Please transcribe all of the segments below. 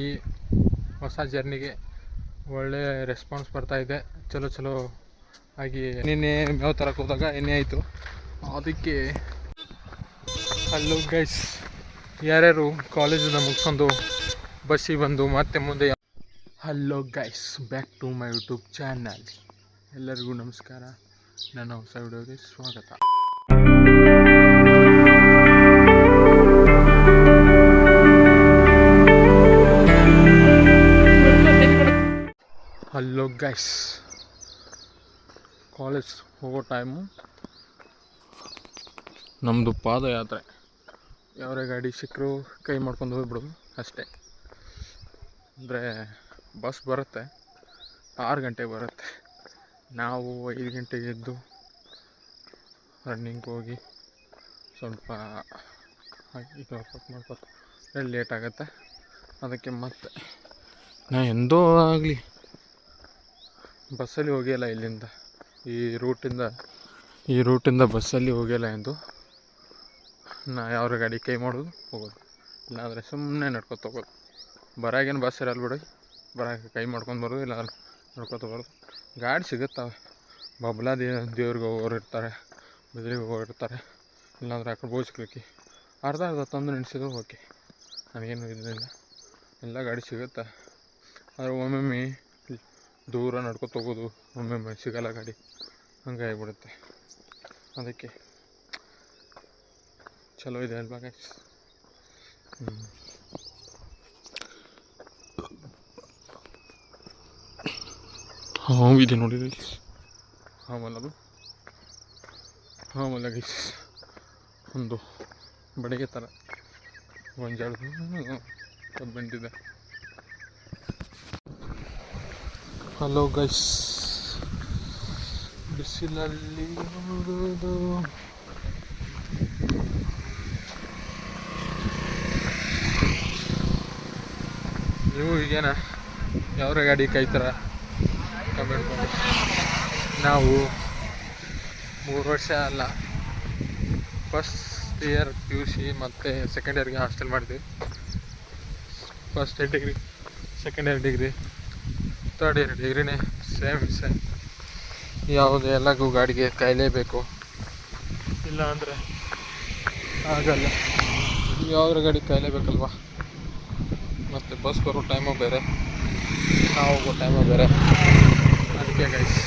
ಈ ಹೊಸ ಜರ್ನಿಗೆ ಒಳ್ಳೆ ರೆಸ್ಪಾನ್ಸ್ ಬರ್ತಾಯಿದೆ. ಚಲೋ ಆಗಿ ನಿನ್ನೆ ಮೇವು ತರಕ್ಕೆ ಹೋದಾಗ ಎಣ್ಣೆ ಆಯಿತು. ಅದಕ್ಕೆ ಹಲೋ ಗೈಸ್, ಯಾರ್ಯಾರು ಕಾಲೇಜಿಂದ ಮುಗಿಸ್ಕೊಂಡು ಬಸ್ಸಿಗೆ ಬಂದು ಮತ್ತೆ ಮುಂದೆ hello guys, back to my YouTube channel. ಎಲ್ಲರಿಗೂ ನಮಸ್ಕಾರ, ನನ್ನ ಹೊಸ ವಿಡಿಯೋಗೆ ಸ್ವಾಗತ. ಹಲೋ ಗೈಸ್, ಕಾಲೇಜ್ ಹೋಗೋ ಟೈಮು, ನಮ್ಮದು ಪಾದಯಾತ್ರೆ. ಯಾವರೇ ಗಾಡಿ ಸಿಕ್ಕರು ಕೈ ಮಾಡ್ಕೊಂಡು ಹೋಗ್ಬಿಡೋದು ಅಷ್ಟೇ. ಅಂದರೆ ಬಸ್ ಬರುತ್ತೆ 6 ಗಂಟೆಗೆ ಬರುತ್ತೆ. ನಾವು 5 ಗಂಟೆಗೆ ಎದ್ದು ರನ್ನಿಂಗ್ ಹೋಗಿ ಸ್ವಲ್ಪ ಮಾಡ್ಕೊತ ಲೇಟ್ ಆಗುತ್ತೆ. ಅದಕ್ಕೆ ಮತ್ತೆ ನಾ ಎಂದೋ ಆಗಲಿ ಬಸ್ಸಲ್ಲಿ ಹೋಗಿಲ್ಲ. ಇಲ್ಲಿಂದ ಈ ರೂಟಿಂದ ಬಸ್ಸಲ್ಲಿ ಹೋಗಿಲ್ಲ ಎಂದು ನಾ ಯಾವ್ರ ಗಾಡಿ ಕೈ ಮಾಡೋದು ಹೋಗೋದು, ಇಲ್ಲಾಂದರೆ ಸುಮ್ಮನೆ ನಡ್ಕೊತ ಹೋಗೋದು. ಬರಾಗೇನು ಬಸ್ ಇರಲ್ಲ ಬಿಡಿ, ಬರಾಗ ಕೈ ಮಾಡ್ಕೊಂಡು ಬರೋದು, ಇಲ್ಲ ನಡ್ಕೊತ ಬರೋದು. ಗಾಡಿ ಸಿಗುತ್ತವೆ. ಬಬ್ಲಾ ದೇವ್ರಿಗೆ ಹೋಗೋರು ಇರ್ತಾರೆ, ಬಿದ್ರಿಗೆ ಹೋಗೋರು ಇರ್ತಾರೆ, ಇಲ್ಲಾಂದ್ರೆ ಆ ಕಡೆ ಬೋಸ್ಕ್ಲಿಕ್ಕಿ ಅರ್ಧ ತಂದು ನೆನೆಸಿದ್ರು ಓಕೆ, ನನಗೇನು ಇದರಿಂದ ಎಲ್ಲ ಗಾಡಿ ಸಿಗುತ್ತೆ. ಆದರೆ ಒಮ್ಮೊಮ್ಮೆ ದೂರ ನಡ್ಕೊತ ಹೋಗೋದು, ಒಮ್ಮೊಮ್ಮೆ ಸಿಗಲ್ಲ ಗಾಡಿ, ಹಂಗೆ ಆಗಿಬಿಡುತ್ತೆ. ಅದಕ್ಕೆ ಚಲೋ ಇದೆ ಅಲ್ವಾ ಗೈಸ್? ಇದೆ ನೋಡಿ ಗೈಸ್, ಹಾಮಲ್ಲ ಗೈಸ್, ಒಂದು ಬಡಿಗೆ ಥರ ಗೊಂಜಾಳದು ಬಂದಿದೆ. ಹಲೋ ಗೈಸ್, ಬಿಸಿಲಲ್ಲಿ ಹೋಗೋದು. ನೀವು ಈಗೇನ ಯಾವ್ರ ಗಾಡಿ ಕಾಯ್ತಾರ ಕಮೆಂಟ್ ಮಾಡಿ. ನಾವು 3 ವರ್ಷ ಅಲ್ಲ, ಫಸ್ಟ್ ಇಯರ್ PUC ಮತ್ತು ಸೆಕೆಂಡ್ ಇಯರ್ಗೆ ಹಾಸ್ಟೆಲ್ ಮಾಡಿದ್ವಿ. First year degree, second year degree, third year ಡಿಗ್ರಿನೇ ಸೇಮ್. ಯಾವುದೇ ಎಲ್ಲಗೂ ಗಾಡಿಗೆ ಕಾಯಲೇಬೇಕು, ಇಲ್ಲ ಅಂದರೆ ಆಗಲ್ಲ. ಯಾವ್ದ್ರ ಗಾಡಿ ಕಾಯಲೇಬೇಕಲ್ವ. ಮತ್ತು ಬಸ್ ಬರೋ ಟೈಮು ಬೇರೆ, ನಾವು ಹೋಗೋ ಟೈಮು ಬೇರೆ. ಅದಕ್ಕೆ ಗೈಸ್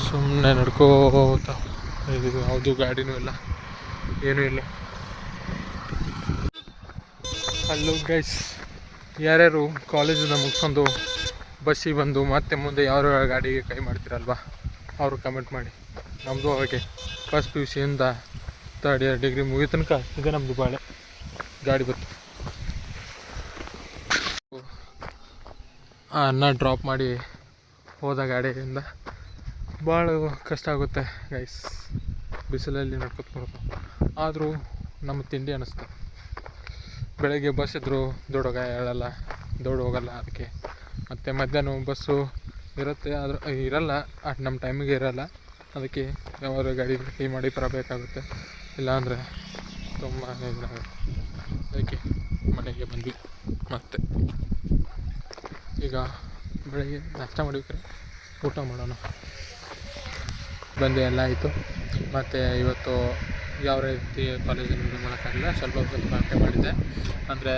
ಸುಮ್ಮನೆ ನಡ್ಕೋತ ಇದು ಯಾವುದು ಗಾಡಿನೂ ಇಲ್ಲ, ಏನೂ ಇಲ್ಲ. ಹಲೋ ಗೈಸ್, ಯಾರ್ಯಾರು ಕಾಲೇಜಿಂದ ಮುಗಿಸ್ಕೊಂಡು ಬಸ್ಸಿಗೆ ಬಂದು ಮತ್ತೆ ಮುಂದೆ ಯಾರು ಗಾಡಿಗೆ ಕೈ ಮಾಡ್ತೀರಲ್ವ, ಅವರು ಕಮೆಂಟ್ ಮಾಡಿ. ನಮ್ಮದು ಹಾಗೆ ಫಸ್ಟ್ PUCಯಿಂದ ಥರ್ಡ್ ಇಯರ್ ಡಿಗ್ರಿ ಮುಗಿದ ತನಕ ಇದೆ ನಮ್ಮದು ಬಾಳೆ ಗಾಡಿ ಬತ್ತು. ಅನ್ನ ಡ್ರಾಪ್ ಮಾಡಿ ಹೋದ ಗಾಡಿಯಿಂದ ಭಾಳ ಕಷ್ಟ ಆಗುತ್ತೆ ಗೈಸ್, ಬಿಸಿಲಲ್ಲಿ ನಡ್ಕೊತ ಬರೋದು. ಆದರೂ ನಮ್ಮ ತಿಂಡಿ ಅನ್ನಿಸ್ತು. ಬೆಳಗ್ಗೆ ಬಸ್ ಇದ್ದರೂ ದೌಡ್ ಹೋಗಲ್ಲ. ಅದಕ್ಕೆ ಮತ್ತು ಮಧ್ಯಾಹ್ನ ಬಸ್ಸು ಇರುತ್ತೆ, ಆದರೂ ಇರಲ್ಲ, ನಮ್ಮ ಟೈಮಿಗೆ ಇರಲ್ಲ. ಅದಕ್ಕೆ ಯಾವಾರು ಗಾಡಿ ಕೈ ಮಾಡಿ ಬರಬೇಕಾಗುತ್ತೆ, ಇಲ್ಲಾಂದರೆ ತುಂಬ ಇದಾಗುತ್ತೆ. ಅದಕ್ಕೆ ಮನೆಗೆ ಬಂದ್ವಿ. ಮತ್ತು ಈಗ ಬೆಳಗ್ಗೆ ನಾಷ್ಟ ಮಾಡಿದ್ರೆ ಊಟ ಮಾಡೋಣ ಬಂದು ಎಲ್ಲ ಆಯಿತು. ಮತ್ತು ಇವತ್ತು ಯಾವ ರೀತಿ ಕಾಲೇಜಿನ ವಿಡಿಯೋ ಮಾಡೋಕ್ಕಾಗಲ್ಲ, ಸ್ವಲ್ಪ ಅಷ್ಟೇ ಮಾಡಿದ್ದೆ. ಅಂದರೆ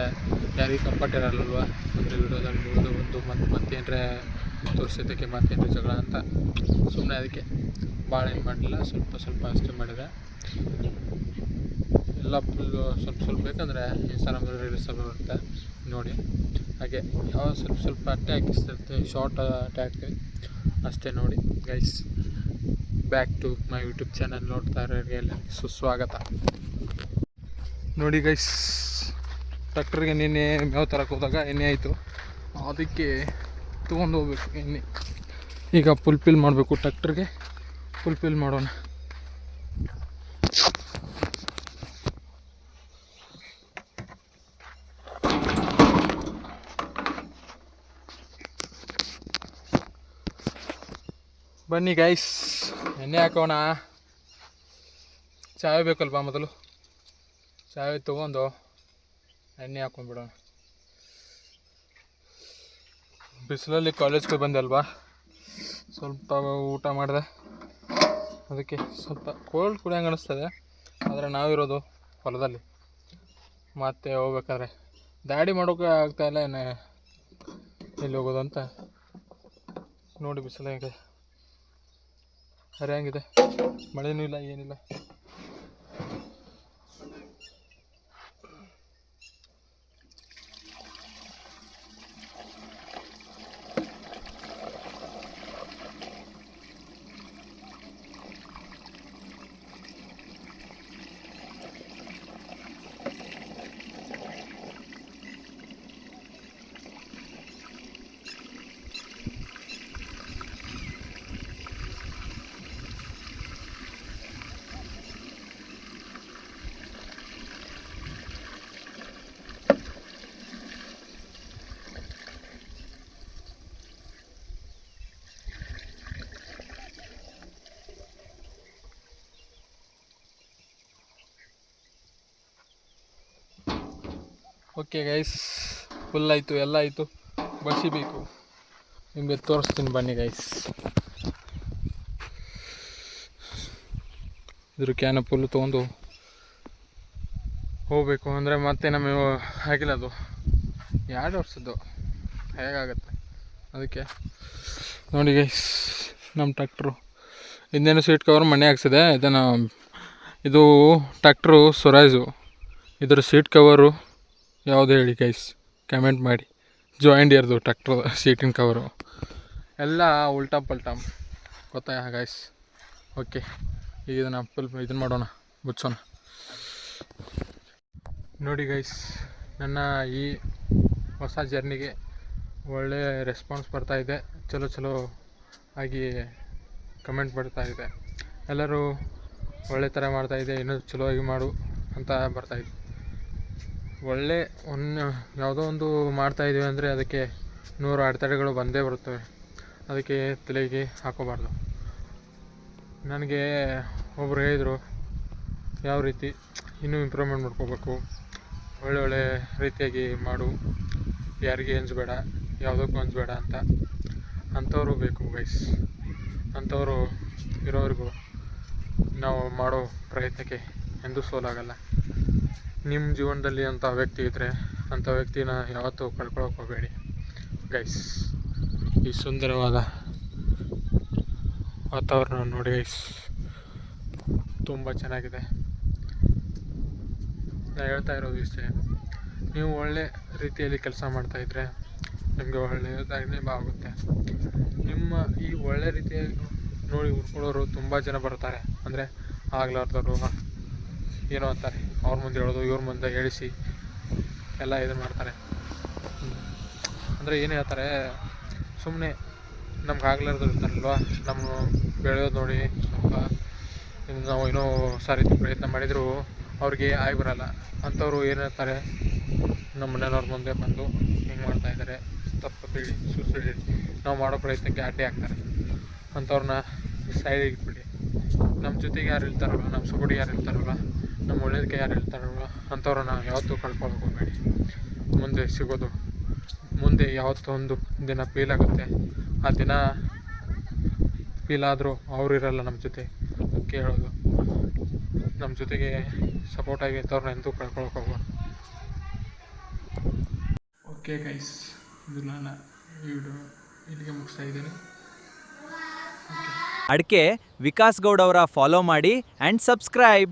ಯಾರಿಗೆ ಕಂಫರ್ಟ್ ಇರಲ್ಲಲ್ವ, ಅಂದರೆ ವಿಡಿಯೋದಲ್ಲಿ ನೋಡೋದು ಮತ್ತೇನರೆ ತೋರಿಸೋದಕ್ಕೆ ಮತ್ತೇನರೆ ಜಗಳ ಅಂತ ಸುಮ್ಮನೆ ಅದಕ್ಕೆ ಭಾಳ ಏನು ಮಾಡಲಿಲ್ಲ, ಸ್ವಲ್ಪ ಅಷ್ಟೇ ಮಾಡಿದೆ. ಎಲ್ಲ ಫುಲ್ಲು ಸ್ವಲ್ಪ ಬೇಕಂದರೆ ಇನ್ಸ್ಟಾಗ್ರಾಮಲ್ಲಿ ರೀಲ್ಸ್ ಬರುತ್ತೆ ನೋಡಿ. ಹಾಗೆ ಯಾವ ಸ್ವಲ್ಪ ಅಟ್ಟೆ ಹಾಕಿಸ್ತಿರ್ತೀವಿ, ಶಾರ್ಟ್ ಅಟ್ಟೆ ಹಾಕ್ತೀವಿ ಅಷ್ಟೇ ನೋಡಿ guys. Back to my YouTube channel ನೋಡ್ತಾ ಇರೋರಿಗೆಲ್ಲ ಸುಸ್ವಾಗತ. ನೋಡಿ ಗೈಸ್, ಟ್ರ್ಯಾಕ್ಟರ್ಗೆ ನಿನ್ನೆ ಮೇವು ತರಕ್ಕೆ ಹೋದಾಗ ಎಣ್ಣೆ ಆಯಿತು. ಅದಕ್ಕೆ ತೊಗೊಂಡು ಹೋಗ್ಬೇಕು ಎಣ್ಣೆ. ಈಗ ಫುಲ್ಫಿಲ್ ಮಾಡಬೇಕು, ಟ್ರ್ಯಾಕ್ಟರ್ಗೆ ಫುಲ್ಫಿಲ್ ಮಾಡೋಣ. ಬನ್ನಿ ಗೈಸ್, ಎಣ್ಣೆ ಹಾಕೋಣ. ಚಾಯ್ ಬೇಕಲ್ವಾ, ಮೊದಲು ಚಾಯ್ ತೊಗೊಂಡು ಎಣ್ಣೆ ಹಾಕೊಂಡ್ಬಿಡೋಣ. ಬಿಸಿಲಲ್ಲಿ ಕಾಲೇಜ್ಗೆ ಬಂದೆ ಅಲ್ವಾ, ಸ್ವಲ್ಪ ಊಟ ಮಾಡಿದೆ, ಅದಕ್ಕೆ ಸ್ವಲ್ಪ ಕೋಲ್ಡ್ ಕುಡಿಯಂಗೆ ಅನ್ನಿಸ್ತದೆ. ಆದರೆ ನಾವಿರೋದು ಹೊಲದಲ್ಲಿ, ಮತ್ತೆ ಹೋಗ್ಬೇಕಾದ್ರೆ ದಾಡಿ ಮಾಡೋಕೆ ಆಗ್ತಾಯಿಲ್ಲ, ಎಲ್ಲಿ ಹೋಗೋದು ಅಂತ ನೋಡಿ. ಬಿಸಿಲು ಹೇಗೆ ಹರಿಯಂಗಿದೆ, ಮಳೆನೂ ಇಲ್ಲ ಏನಿಲ್ಲ. ಓಕೆ ಗೈಸ್, ಫುಲ್ ಆಯಿತು, ಎಲ್ಲ ಆಯಿತು, ಬಸಿಬೇಕು. ನಿಮಗೆ ತೋರಿಸ್ತೀನಿ ಬನ್ನಿ ಗೈಸ್. ಇದ್ರ ಕ್ಯಾನ ಫುಲ್ಲು ತೊಗೊಂಡು ಹೋಗಬೇಕು. ಅಂದರೆ ಮತ್ತೆ ನಮಗೆ ಆಗಿಲ್ಲ, ಅದು 2 ವರ್ಷದ್ದು ಹೇಗಾಗತ್ತೆ. ಅದಕ್ಕೆ ನೋಡಿ ಗೈಸ್, ನಮ್ಮ ಟ್ಯಾಕ್ಟ್ರು ಹಿಂದೇನು ಸೀಟ್ ಕವರ್ ಮಣ್ಣೆ ಹಾಕ್ಸಿದೆ. ಇದು ಟ್ಯಾಕ್ಟ್ರು ಸ್ವರಾಜು. ಇದರ ಸೀಟ್ ಕವರು ಯಾವುದು ಹೇಳಿ ಗೈಸ್, ಕಮೆಂಟ್ ಮಾಡಿ. ಜಾಯಿಂಡಿಯರ್ದು ಟ್ಯಾಕ್ಟ್ರು ಸೀಟಿನ ಕವರು ಎಲ್ಲ ಉಲ್ಟಾ ಪಲ್ಟಾ, ಗೊತ್ತಾ ಗೈಸ್. ಓಕೆ, ಈಗ ಇದನ್ನು ಫುಲ್ ಇದನ್ನು ಮಾಡೋಣ, ಮುಚ್ಚೋಣ. ನೋಡಿ ಗೈಸ್, ನನ್ನ ಈ ಹೊಸ ಜರ್ನಿಗೆ ಒಳ್ಳೆ ರೆಸ್ಪಾನ್ಸ್ ಬರ್ತಾಯಿದೆ. ಚಲೋ ಆಗಿ ಕಮೆಂಟ್ ಬರ್ತಾಯಿದೆ. ಎಲ್ಲರೂ ಒಳ್ಳೆ ಥರ ಮಾಡ್ತಾಯಿದೆ, ಇನ್ನೂ ಚಲೋ ಆಗಿ ಮಾಡು ಅಂತ ಬರ್ತಾಯಿದೆ. ಯಾವುದೋ ಒಂದು ಮಾಡ್ತಾಯಿದ್ದೀವಿ ಅಂದರೆ ಅದಕ್ಕೆ 100 ಅಡೆತಡೆಗಳು ಬಂದೇ ಬರುತ್ತವೆ. ಅದಕ್ಕೆ ತಲೆಗೆ ಹಾಕೋಬಾರ್ದು. ನನಗೆ ಒಬ್ಬರು ಹೇಳಿದರು, ಯಾವ ರೀತಿ ಇನ್ನೂ ಇಂಪ್ರೂವ್ಮೆಂಟ್ ಮಾಡ್ಕೋಬೇಕು, ಒಳ್ಳೆ ರೀತಿಯಾಗಿ ಮಾಡು, ಯಾರಿಗೆ ಅಂಜಬೇಡ, ಯಾವುದಕ್ಕೂ ಅಂಜಬೇಡ ಅಂತ. ಅಂಥವರು ಬೇಕು ಗೈಸ್. ಅಂಥವರು ಇರೋವರೆಗೂ ನಾವು ಮಾಡೋ ಪ್ರಯತ್ನಕ್ಕೆ ಎಂದೂ ಸೋಲಾಗಲ್ಲ. ನಿಮ್ಮ ಜೀವನದಲ್ಲಿ ಅಂಥ ವ್ಯಕ್ತಿ ಇದ್ದರೆ ಅಂಥ ವ್ಯಕ್ತಿನ ಯಾವತ್ತೂ ಕಳ್ಕೊಳಕ್ಕೆ ಹೋಗಬೇಡಿ ಗೈಸ್. ಈ ಸುಂದರವಾದ ವಾತಾವರಣ ನೋಡಿ ಗೈಸ್, ತುಂಬ ಚೆನ್ನಾಗಿದೆ. ನಾನು ಹೇಳ್ತಾ ಇರೋದು ಇಷ್ಟೇ, ನೀವು ಒಳ್ಳೆ ರೀತಿಯಲ್ಲಿ ಕೆಲಸ ಮಾಡ್ತಾಯಿದ್ರೆ ನಿಮಗೆ ಒಳ್ಳೆಯದಾಗಲೇ ಆಗುತ್ತೆ. ನಿಮ್ಮ ಈ ಒಳ್ಳೆ ರೀತಿಯಾಗಿ ನೋಡಿ ಉಳ್ಕೊಳ್ಳೋರು ತುಂಬ ಜನ ಬರ್ತಾರೆ. ಅಂದರೆ ಆಗ್ಲಾರ್ದವರು ಏನೋ ಅಂತಾರೆ, ಅವ್ರ ಮುಂದೆ ಹೇಳೋದು, ಇವ್ರ ಮುಂದೆ ಹೇಳಿಸಿ ಎಲ್ಲ ಇದನ್ನು ಮಾಡ್ತಾರೆ. ಅಂದರೆ ಏನು ಹೇಳ್ತಾರೆ, ಸುಮ್ಮನೆ ನಮ್ಗೆ ಆಗ್ಲಾರ್ದವ್ರು ಇರ್ತಾರಲ್ವ, ನಮ್ಮ ಬೆಳೆಯೋದು ನೋಡಿ ಸ್ವಲ್ಪ ನಾವು ಏನೋ ಹೊಸ ರೀತಿ ಪ್ರಯತ್ನ ಮಾಡಿದರೂ ಅವ್ರಿಗೆ ಆಗಿ ಬರೋಲ್ಲ. ಅಂಥವ್ರು ಏನು ಹೇಳ್ತಾರೆ, ನಮ್ಮ ಮನೆಯವ್ರ ಮುಂದೆ ಬಂದು ಹಿಂಗೆ ಮಾಡ್ತಾಯಿದ್ದಾರೆ, ತಪ್ಪು ತಿಳಿ ಸುಳ್ಳು ನಾವು ಮಾಡೋ ಪ್ರಯತ್ನಕ್ಕೆ ಅಡ್ಡಿ ಆಗ್ತಾರೆ. ಅಂಥವ್ರನ್ನ ಸೈಡಿಗೆ ಇಟ್ಬಿಡಿ. ನಮ್ಮ ಜೊತೆಗೆ ಯಾರು ಇರ್ತಾರಲ್ಲ, ನಮ್ಮ ಸಪೋರ್ಟಿಗೆ ಯಾರು ಇರ್ತಾರಲ್ಲ, ನಮ್ಮ ಒಳ್ಳೇದಕ್ಕೆ ಯಾರು ಇರ್ತಾರಲ್ವ, ಅಂಥವ್ರನ್ನ ಯಾವತ್ತೂ ಕಳ್ಕೊಳಕ್ಕೆ ಹೋಗಬೇಡಿ. ಮುಂದೆ ಸಿಗೋದು, ಮುಂದೆ ಯಾವತ್ತೋ ಒಂದು ದಿನ ಫೀಲ್ ಆಗುತ್ತೆ. ಆ ದಿನ ಫೀಲ್ ಆದರೂ ಅವ್ರು ಇರಲ್ಲ ನಮ್ಮ ಜೊತೆ. ಅದಕ್ಕೆ ಹೇಳೋದು, ನಮ್ಮ ಜೊತೆಗೆ ಸಪೋರ್ಟಾಗಿ ಇದ್ದವ್ರನ್ನ ಎಂದೂ ಕಳ್ಕೊಳಕ್ಕೆ ಹೋಗೋಣ. ಓಕೆ ಗೈಸ್, ಇದು ನಾನು ವಿಡಿಯೋ ಇಲ್ಲಿಗೆ ಮುಗಿಸ್ತಾ ಇದ್ದೀನಿ. ಅಡಿಕೆ ವಿಕಾಸ್ ಗೌಡ್ ಅವರ ಫಾಲೋ ಮಾಡಿ ಆ್ಯಂಡ್ ಸಬ್ಸ್ಕ್ರೈಬ್.